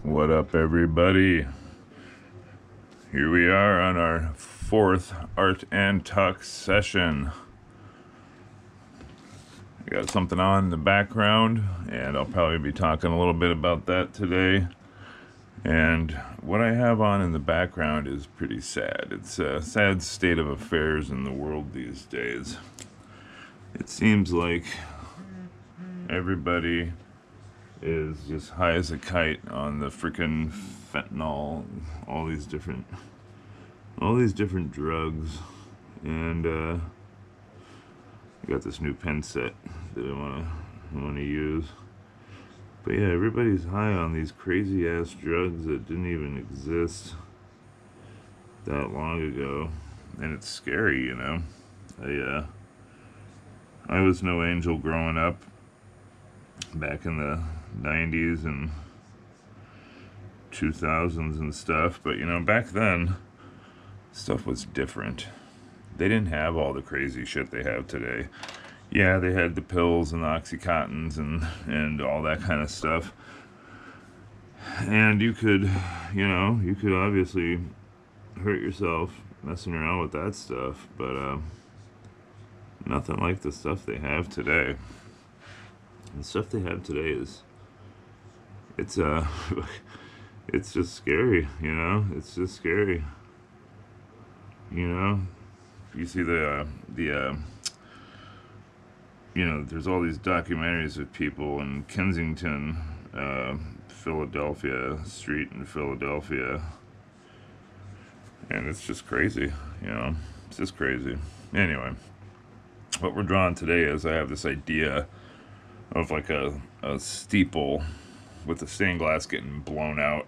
What up, everybody? Here we are on our fourth Art and Talk session. I got something on in the background, and I'll probably be talking a little bit about that today. And what I have on in the background is pretty sad. It's a sad state of affairs in the world these days. It seems like everybody is just high as a kite on the freaking fentanyl, all these different drugs, and I got this new pen set that I wanna use. But yeah, everybody's high on these crazy ass drugs that didn't even exist that long ago, and it's scary, you know. I was no angel growing up back in the 90s and 2000s and stuff, but you know, back then stuff was different. They didn't have all the crazy shit they have today. Yeah, they had the pills and the Oxycontins and all that kind of stuff, and you could obviously hurt yourself messing around with that stuff, but nothing like the stuff they have today. The stuff they have today it's it's just scary, you know. It's just scary, you know. You see there's all these documentaries of people in Kensington, Philadelphia, street in Philadelphia, and it's just crazy, you know. It's just crazy. Anyway, what we're drawing today is I have this idea of like a steeple with the stained glass getting blown out,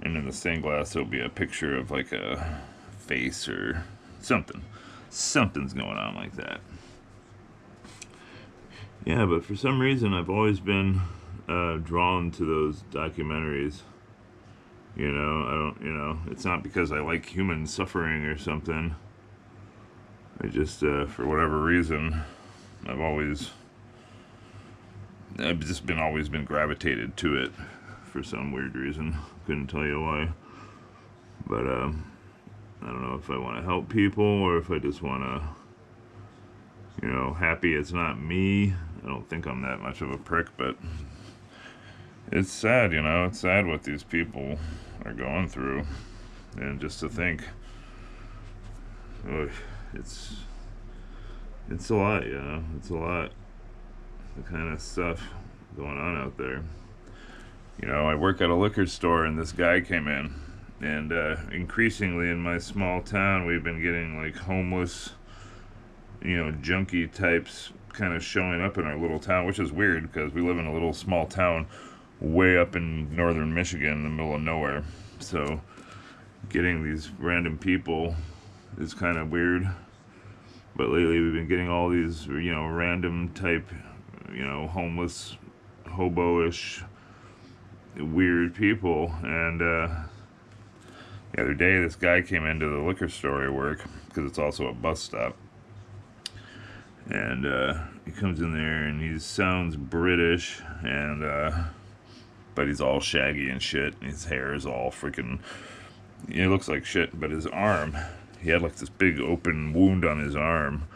and in the stained glass there'll be a picture of like a face or something's going on like that. Yeah, but for some reason I've always been drawn to those documentaries. You know, it's not because I like human suffering or something. I just for whatever reason I've always been gravitated to it for some weird reason. Couldn't tell you why. But I don't know if I want to help people or if I just want to, happy it's not me. I don't think I'm that much of a prick, but it's sad, it's sad what these people are going through. And just to think, it's a lot, it's a lot. The kind of stuff going on out there. I work at a liquor store, and this guy came in, and increasingly in my small town we've been getting like homeless, junkie types kind of showing up in our little town, which is weird because we live in a little small town way up in northern Michigan in the middle of nowhere. So getting these random people is kind of weird. But lately we've been getting all these, random type, homeless, hobo-ish, weird people. And the other day this guy came into the liquor store I work, because it's also a bus stop. And he comes in there and he sounds British, and but he's all shaggy and shit, and his hair is all freaking, he looks like shit. But his arm, he had like this big open wound on his arm,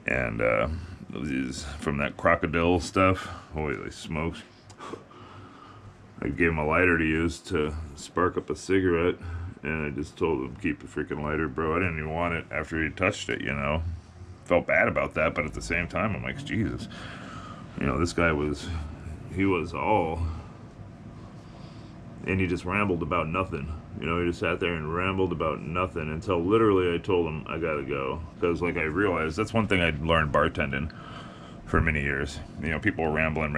and these from that crocodile stuff. Holy smokes. I gave him a lighter to use to spark up a cigarette, and I just told him, keep the freaking lighter, bro. I didn't even want it after he touched it, Felt bad about that, but at the same time, I'm like, Jesus. This guy he was all, and he just rambled about nothing. He just sat there and rambled about nothing until literally I told him I gotta go. Because I realized that's one thing I'd learned bartending for many years. People were rambling.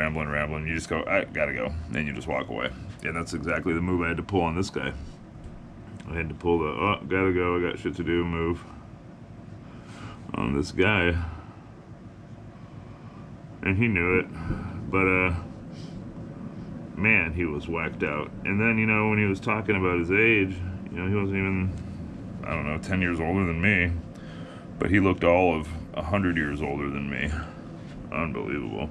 You just go, I gotta go. And you just walk away. And that's exactly the move I had to pull on this guy. I had to pull gotta go, I got shit to do move on this guy. And he knew it. But, man, he was whacked out. And then, when he was talking about his age, he wasn't even, 10 years older than me. But he looked all of 100 years older than me. Unbelievable.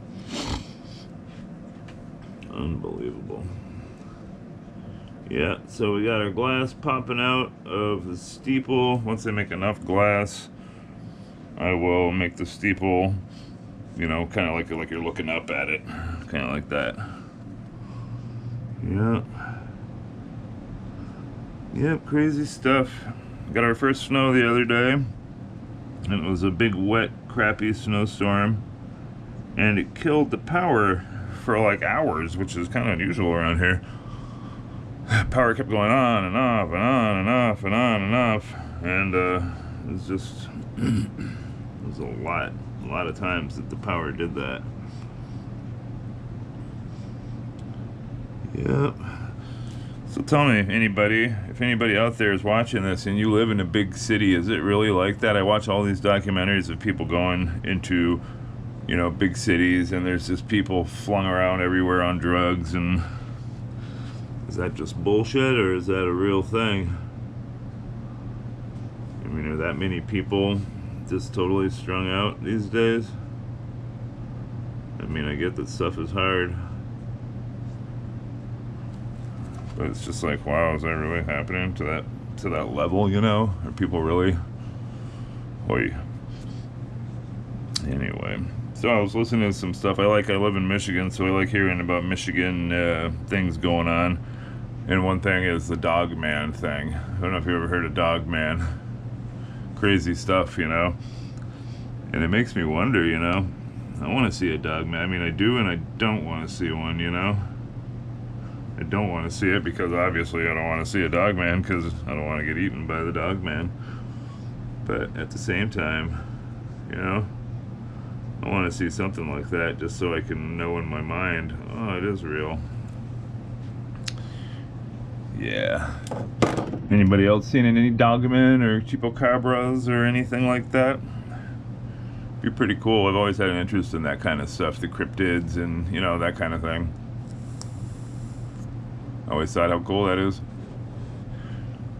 Yeah, so we got our glass popping out of the steeple. Once they make enough glass, I will make the steeple, you know, kind of like you're looking up at it, kind of like that. Yeah. Yep, crazy stuff. Got our first snow the other day, and it was a big, wet, crappy snowstorm, and it killed the power for like hours, which is kind of unusual around here. Power kept going on and off and on and off and on and off, and it was just it was a lot of times that the power did that. Yep. So tell me, if anybody out there is watching this and you live in a big city, is it really like that? I watch all these documentaries of people going into, you know, big cities, and there's just people flung around everywhere on drugs, and is that just bullshit, or is that a real thing? I mean, are that many people just totally strung out these days? I mean, I get that stuff is hard, but it's just like, wow, is that really happening to that level, you know? Are people really? Oi. Anyway, so I was listening to some stuff. I live in Michigan, so I like hearing about Michigan things going on. And one thing is the dog man thing. I don't know if you ever heard of dog man. Crazy stuff, you know? And it makes me wonder, you know? I want to see a dog man. I mean, I do and I don't want to see one, you know? I don't want to see it because obviously I don't want to see a dog man because I don't want to get eaten by the dog man. But at the same time, you know, I want to see something like that just so I can know in my mind, oh, it is real. Yeah. Anybody else seen any dogmen or chupacabras or anything like that? Be pretty cool. I've always had an interest in that kind of stuff, the cryptids and, you know, that kind of thing. I always thought how cool that is.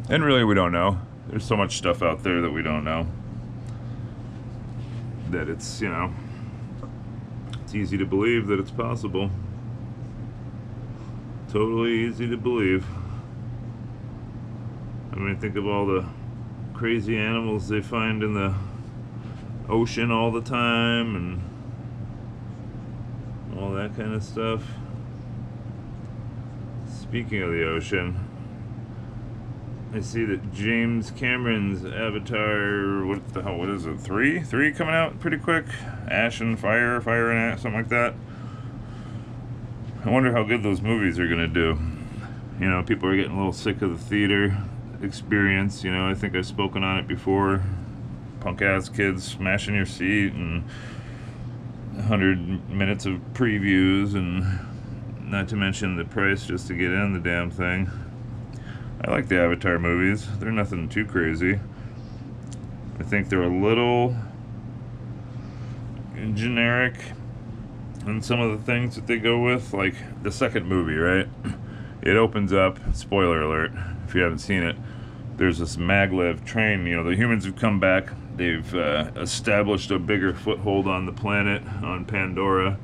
And really, we don't know. There's so much stuff out there that we don't know. That it's, you know, it's easy to believe that it's possible. Totally easy to believe. I mean, think of all the crazy animals they find in the ocean all the time and all that kind of stuff. Speaking of the ocean, I see that James Cameron's Avatar, what is it, 3 coming out pretty quick? Ash and Fire, Fire and Ash, something like that. I wonder how good those movies are gonna do. You know, people are getting a little sick of the theater experience. You know, I think I've spoken on it before. Punk ass kids smashing your seat and 100 minutes of previews, and not to mention the price just to get in the damn thing. I like the Avatar movies. They're nothing too crazy. I think they're a little generic in some of the things that they go with. Like the second movie, right? It opens up, spoiler alert, if you haven't seen it, there's this maglev train. You know, the humans have come back. They've established a bigger foothold on the planet, on Pandora.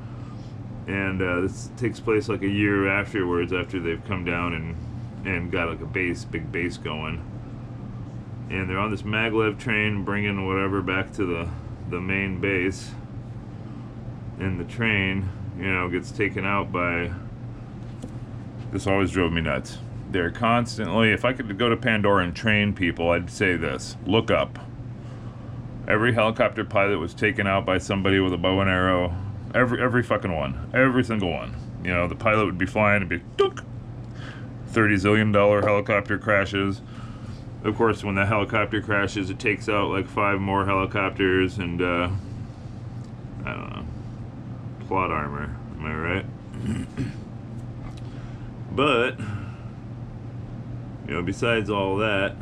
And this takes place like a year afterwards, after they've come down and got like a big base going. And they're on this maglev train bringing whatever back to the main base. And the train, you know, gets taken out by... This always drove me nuts. They're constantly... If I could go to Pandora and train people, I'd say this. Look up. Every helicopter pilot was taken out by somebody with a bow and arrow. Every fucking one. Every single one. You know, the pilot would be flying and be... Dook! $30 zillion helicopter crashes. Of course, when the helicopter crashes, it takes out like 5 more helicopters and, I don't know. Plot armor. Am I right? But, you know, besides all that,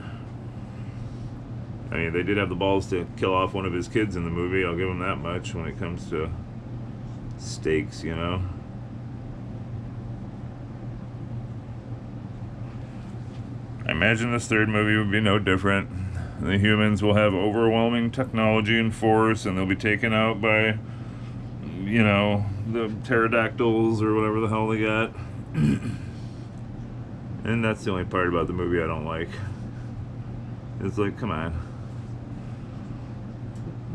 I mean, they did have the balls to kill off one of his kids in the movie. I'll give him that much when it comes to stakes, you know. I imagine this third movie would be no different. The humans will have overwhelming technology and force, and they'll be taken out by, you know, the pterodactyls or whatever the hell they got. And that's the only part about the movie I don't like. It's like, come on.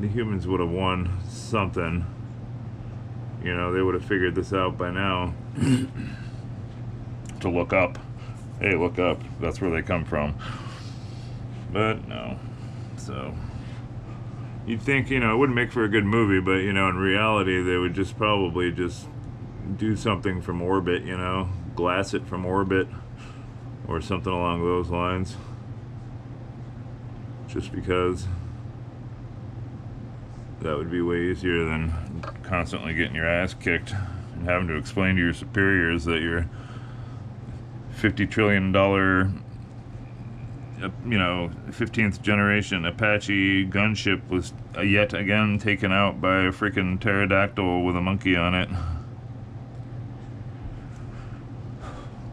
The humans would have won something. You know, they would have figured this out by now. To look up. Hey, look up. That's where they come from. But no. So you'd think, you know, it wouldn't make for a good movie, but, you know, in reality, they would just probably just do something from orbit, you know, glass it from orbit or something along those lines. Just because that would be way easier than constantly getting your ass kicked and having to explain to your superiors that your $50 trillion, you know, 15th generation Apache gunship was yet again taken out by a freaking pterodactyl with a monkey on it.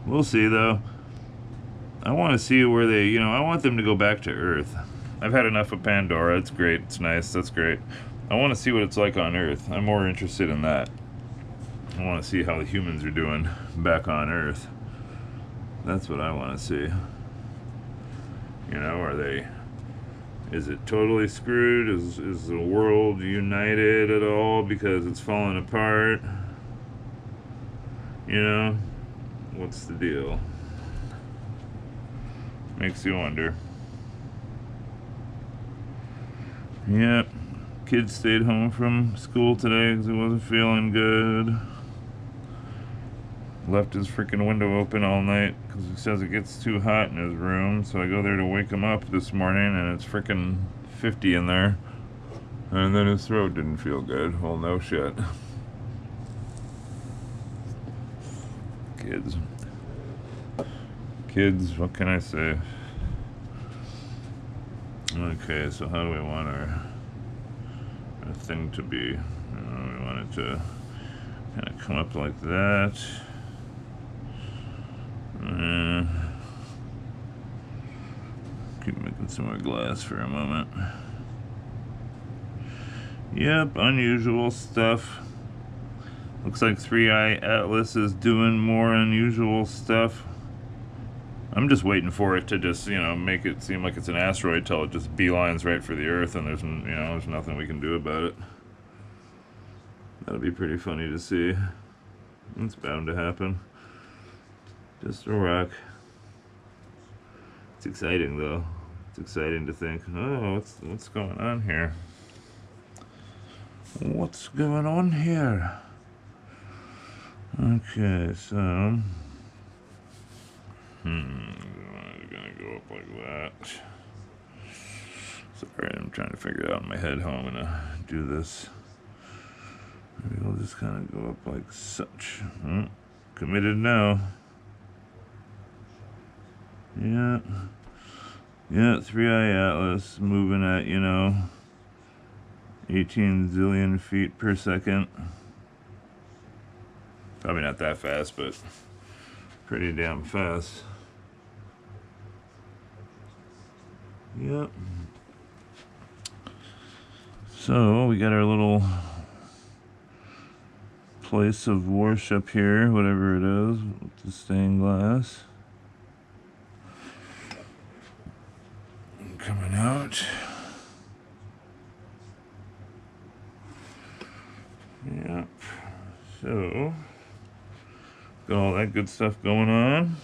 We'll see, though. I want to see where they, you know, I want them to go back to Earth. I've had enough of Pandora. It's great. It's nice. That's great. I want to see what it's like on Earth. I'm more interested in that. I want to see how the humans are doing back on Earth. That's what I want to see. You know, are they... Is it totally screwed? Is the world united at all because it's falling apart? You know? What's the deal? Makes you wonder. Yep. Kid stayed home from school today because he wasn't feeling good. Left his freaking window open all night because he says it gets too hot in his room. So I go there to wake him up this morning and it's freaking 50 in there. And then his throat didn't feel good. Well, no shit. Kids. Kids, what can I say? Okay, so how do we want our thing to be? We want it to kind of come up like that. Keep making some more glass for a moment. Yep, unusual stuff. Looks like 3-Eye Atlas is doing more unusual stuff. I'm just waiting for it to just, you know, make it seem like it's an asteroid till it just beelines right for the Earth and there's, you know, there's nothing we can do about it. That'll be pretty funny to see. It's bound to happen. Just a rock. It's exciting, though. It's exciting to think, oh, what's going on here? What's going on here? Okay, so... I'm gonna go up like that. Sorry, I'm trying to figure out in my head how I'm gonna do this. Maybe I'll just kind of go up like such. Committed now. Yeah. Yeah, 3-Eye Atlas moving at, you know, 18 zillion feet per second. Probably not that fast, but pretty damn fast. Yep. So we got our little place of worship here, whatever it is, with the stained glass. Coming out. Yep. So got all that good stuff going on.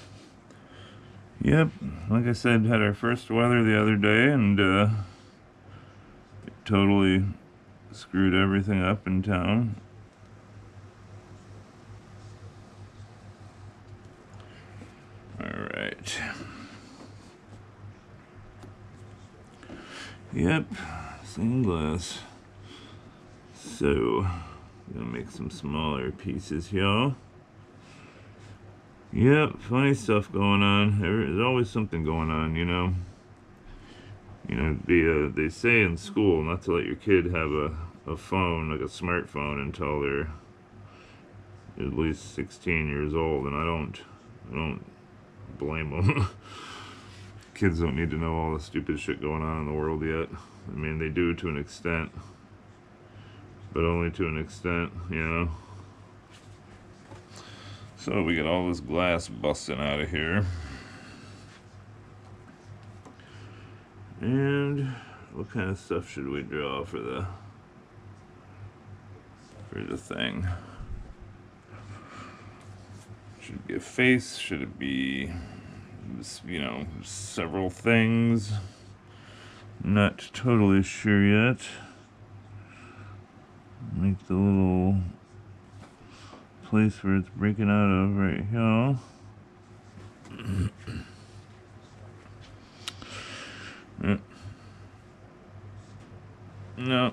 Yep, like I said, had our first weather the other day, and it totally screwed everything up in town. Alright. Yep, stained glass. So, I'm gonna make some smaller pieces here. Yep, funny stuff going on. There's always something going on, you know. You know, they say in school not to let your kid have a phone, like a smartphone, until they're at least 16 years old, and I don't blame them. Kids don't need to know all the stupid shit going on in the world yet. I mean, they do to an extent, but only to an extent, you know. So we got all this glass busting out of here. And what kind of stuff should we draw for the thing? Should it be a face? Should it be, several things? Not totally sure yet. Make the little place where it's breaking out of right here. No.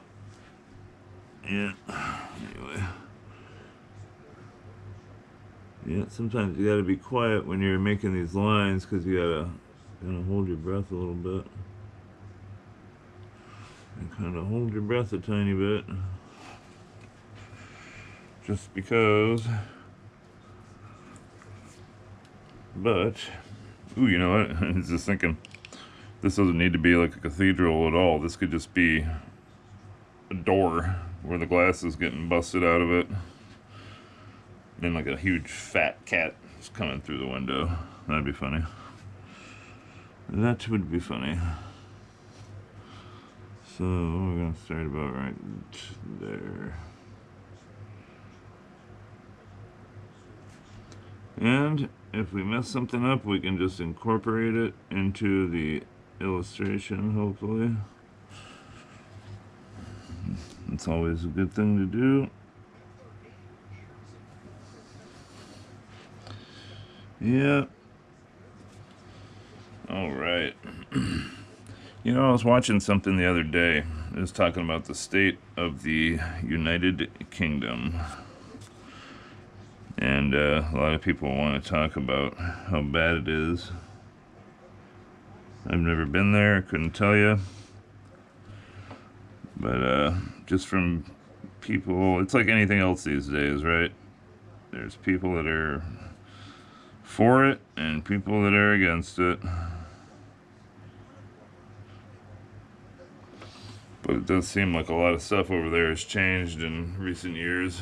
Yeah. Anyway. Yeah, sometimes you gotta be quiet when you're making these lines because you gotta hold your breath a little bit. And kind of hold your breath a tiny bit. Just because. But, ooh, you know what? I was just thinking, this doesn't need to be like a cathedral at all. This could just be a door where the glass is getting busted out of it. And like a huge fat cat is coming through the window. That'd be funny. That would be funny. So we're gonna start about right there. And if we mess something up, we can just incorporate it into the illustration, hopefully. It's always a good thing to do. Yeah. All right. I was watching something the other day. It was talking about the state of the United Kingdom. And a lot of people want to talk about how bad it is. I've never been there, couldn't tell you. But just from people, it's like anything else these days, right? There's people that are for it and people that are against it. But it does seem like a lot of stuff over there has changed in recent years.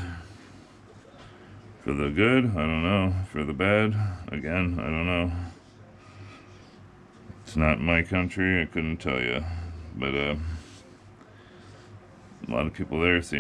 For the good, I don't know. For the bad, again, I don't know. It's not my country, I couldn't tell you. But a lot of people there seem